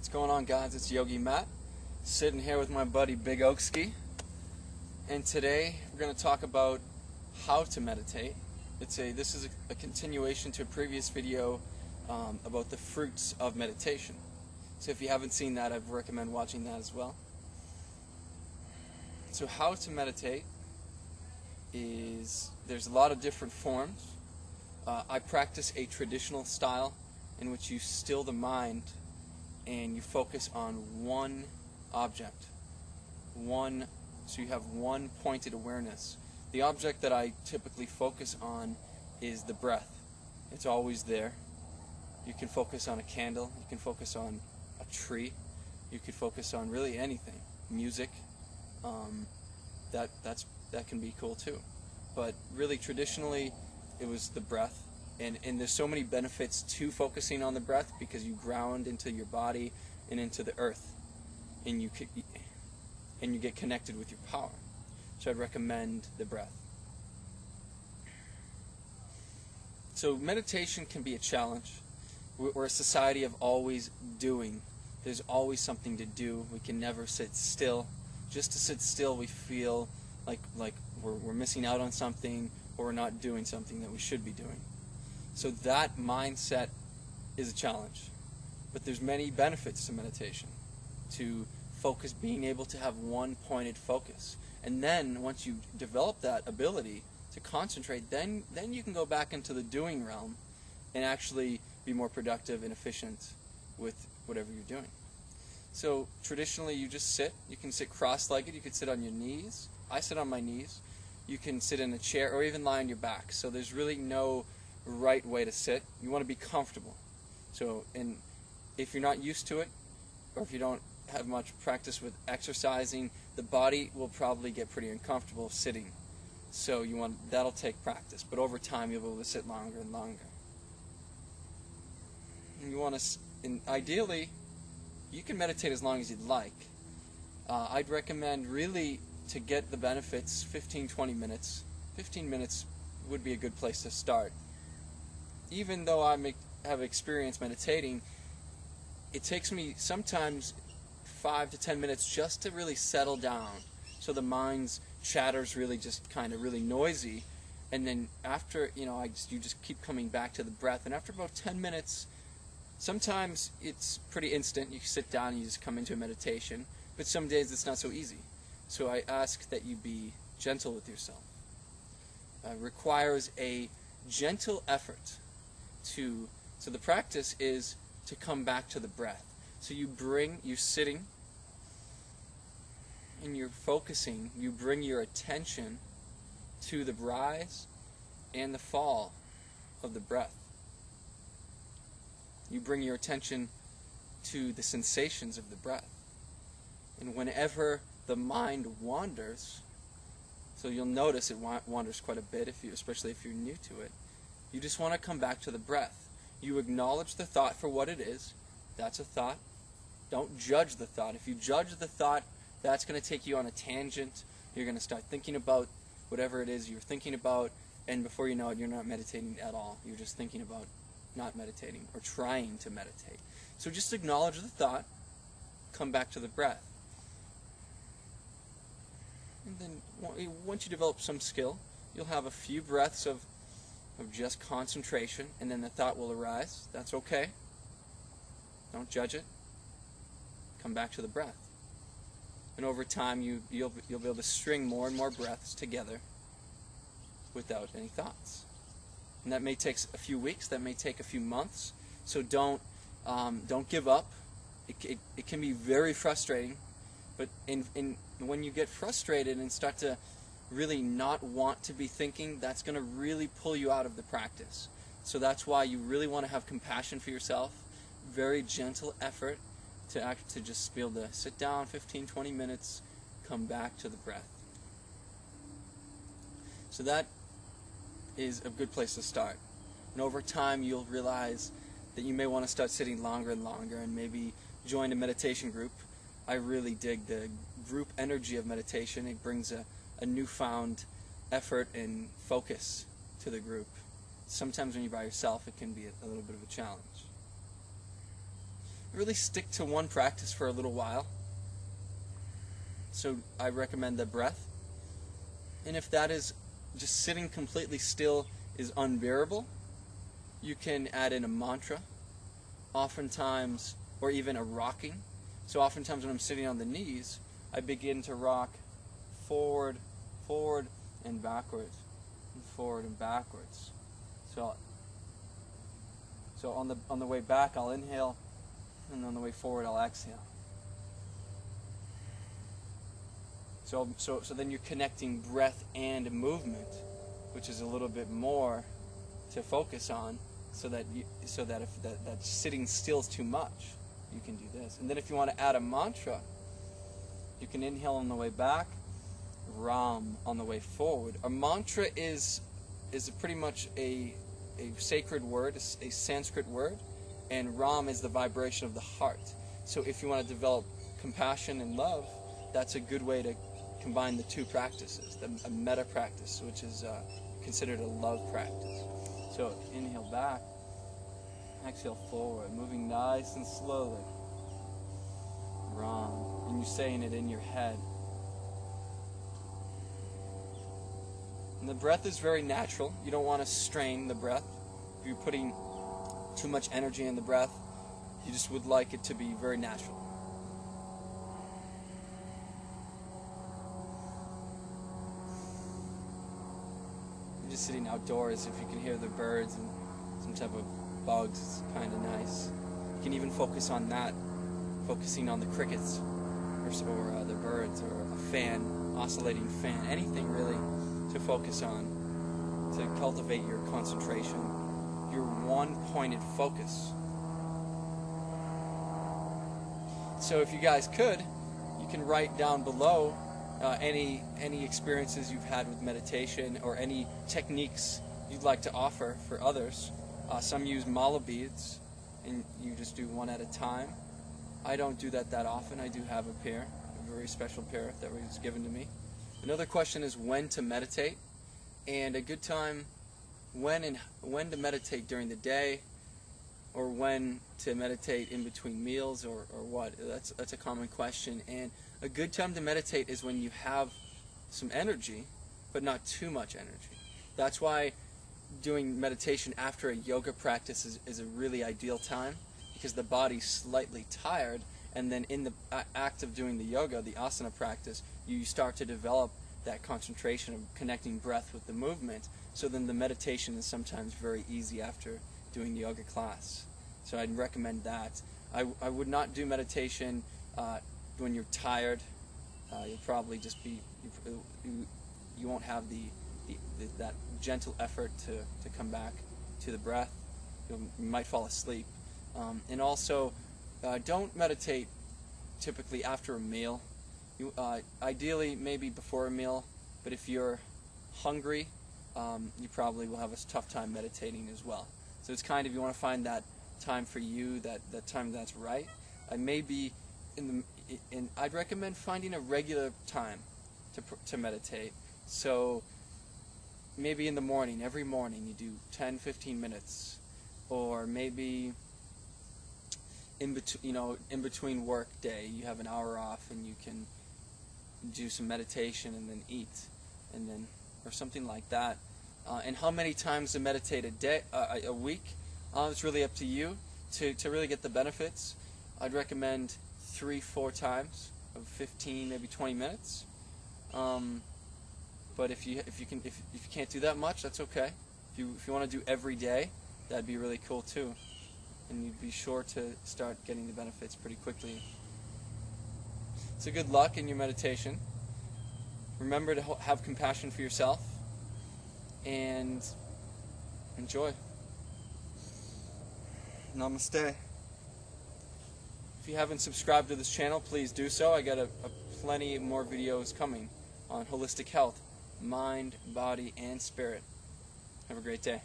What's going on, guys? It's Yogi Matt, sitting here with my buddy Big Oakski, and today we're going to talk about how to meditate. This is a continuation to a previous video about the fruits of meditation. So if you haven't seen that, I recommend watching that as well. So how to meditate is, there's a lot of different forms. I practice a traditional style in which you still the mind and you focus on one object, so you have one pointed awareness. The object that I typically focus on is the breath. It's always there. You can focus on a candle, you can focus on a tree, you could focus on really anything. Music, that can be cool too. But really, traditionally, it was the breath. And there's so many benefits to focusing on the breath because you ground into your body and into the earth, and you get connected with your power. So I'd recommend the breath. So meditation can be a challenge. We're a society of always doing. There's always something to do. We can never sit still. Just to sit still, we feel like we're missing out on something, or we're not doing something that we should be doing. So that mindset is a challenge. But there's many benefits to meditation, to focus, being able to have one pointed focus. And then once you develop that ability to concentrate, then you can go back into the doing realm and actually be more productive and efficient with whatever you're doing. So traditionally, you just sit. You can sit cross-legged. You could sit on your knees. I sit on my knees. You can sit in a chair or even lie on your back. So there's really no right way to sit. You want to be comfortable. So, and if you're not used to it, or if you don't have much practice with exercising, the body will probably get pretty uncomfortable sitting. So that'll take practice, but over time you'll be able to sit longer and longer. And you want to, and ideally, you can meditate as long as you'd like. I'd recommend really, to get the benefits, 15-20 minutes. 15 minutes would be a good place to start. Even though I have experience meditating, it takes me sometimes 5 to 10 minutes just to really settle down. So the mind's chatter's really just kind of really noisy, and then after, you just keep coming back to the breath. And after about 10 minutes, sometimes it's pretty instant. You sit down and you just come into a meditation. But some days it's not so easy. So I ask that you be gentle with yourself. It requires a gentle effort. So the practice is to come back to the breath. So you're sitting and you're focusing, you bring your attention to the rise and the fall of the breath. You bring your attention to the sensations of the breath. And whenever the mind wanders, so you'll notice it wanders quite a bit, especially if you're new to it, you just want to come back to the breath. You acknowledge the thought for what it is. That's a thought. Don't judge the thought. If you judge the thought, that's going to take you on a tangent. You're going to start thinking about whatever it is you're thinking about, and before you know it, you're not meditating at all. You're just thinking about not meditating or trying to meditate. So just acknowledge the thought, come back to the breath. And then once you develop some skill, you'll have a few breaths of just concentration, and then the thought will arise. That's okay. Don't judge it. Come back to the breath. And over time, you'll be able to string more and more breaths together without any thoughts. And that may take a few weeks. That may take a few months. So don't give up. It can be very frustrating, but when you get frustrated and start to really not want to be thinking, that's going to really pull you out of the practice. So that's why you really want to have compassion for yourself. Very gentle effort to just be able to sit down 15-20 minutes, come back to the breath. So that is a good place to start. And over time you'll realize that you may want to start sitting longer and longer, and maybe join a meditation group. I really dig the group energy of meditation. It brings a newfound effort and focus to the group. Sometimes when you're by yourself, it can be a little bit of a challenge. really stick to one practice for a little while. So I recommend the breath. And if that is just sitting completely still is unbearable, you can add in a mantra, oftentimes, or even a rocking. So oftentimes when I'm sitting on the knees, I begin to rock forward, forward, and backwards, and forward and backwards. So on the way back, I'll inhale, and on the way forward, I'll exhale. So then you're connecting breath and movement, which is a little bit more to focus on, so that if that sitting still is too much, you can do this. And then if you want to add a mantra, you can inhale on the way back, Ram on the way forward. A mantra is pretty much a sacred word, a Sanskrit word, and Ram is the vibration of the heart. So if you want to develop compassion and love, that's a good way to combine the two practices, a metta practice, which is considered a love practice. So inhale back, exhale forward, moving nice and slowly. Ram, and you're saying it in your head. And the breath is very natural. You don't want to strain the breath. If you're putting too much energy in the breath, you just would like it to be very natural. Just sitting outdoors, if you can hear the birds and some type of bugs, it's kind of nice. You can even focus on that, focusing on the crickets or the birds or a fan, oscillating fan, anything really to focus on, to cultivate your concentration, your one-pointed focus. So if you guys could, you can write down below any experiences you've had with meditation or any techniques you'd like to offer for others. Some use mala beads, and you just do one at a time. I don't do that often. I do have a pair, a very special pair that was given to me. Another question is when to meditate, and a good time when to meditate during the day, or when to meditate in between meals, or what. That's a common question. And a good time to meditate is when you have some energy, but not too much energy. That's why doing meditation after a yoga practice is a really ideal time, because the body's slightly tired, and then in the act of doing the yoga, the asana practice, you start to develop that concentration of connecting breath with the movement. So then the meditation is sometimes very easy after doing the yoga class. So I'd recommend that. I would not do meditation when you're tired. You'll probably just be, you won't have that gentle effort to come back to the breath. You might fall asleep. And also, don't meditate typically after a meal. Ideally, maybe before a meal, but if you're hungry, you probably will have a tough time meditating as well. So it's kind of, you want to find that time for you, that time that's right. Maybe I'd recommend finding a regular time to meditate. So maybe in the morning, every morning you do 10-15 minutes, or maybe in between work day you have an hour off and you can do some meditation and then eat, and then, or something like that. And how many times to meditate a week? It's really up to you to really get the benefits. I'd recommend 3-4 times of 15, maybe 20 minutes. But if you can't do that much, that's okay. If you want to do every day, that'd be really cool too, and you'd be sure to start getting the benefits pretty quickly. So good luck in your meditation. Remember to have compassion for yourself and enjoy. Namaste. If you haven't subscribed to this channel, please do so. I got plenty more videos coming on holistic health, mind, body, and spirit. Have a great day.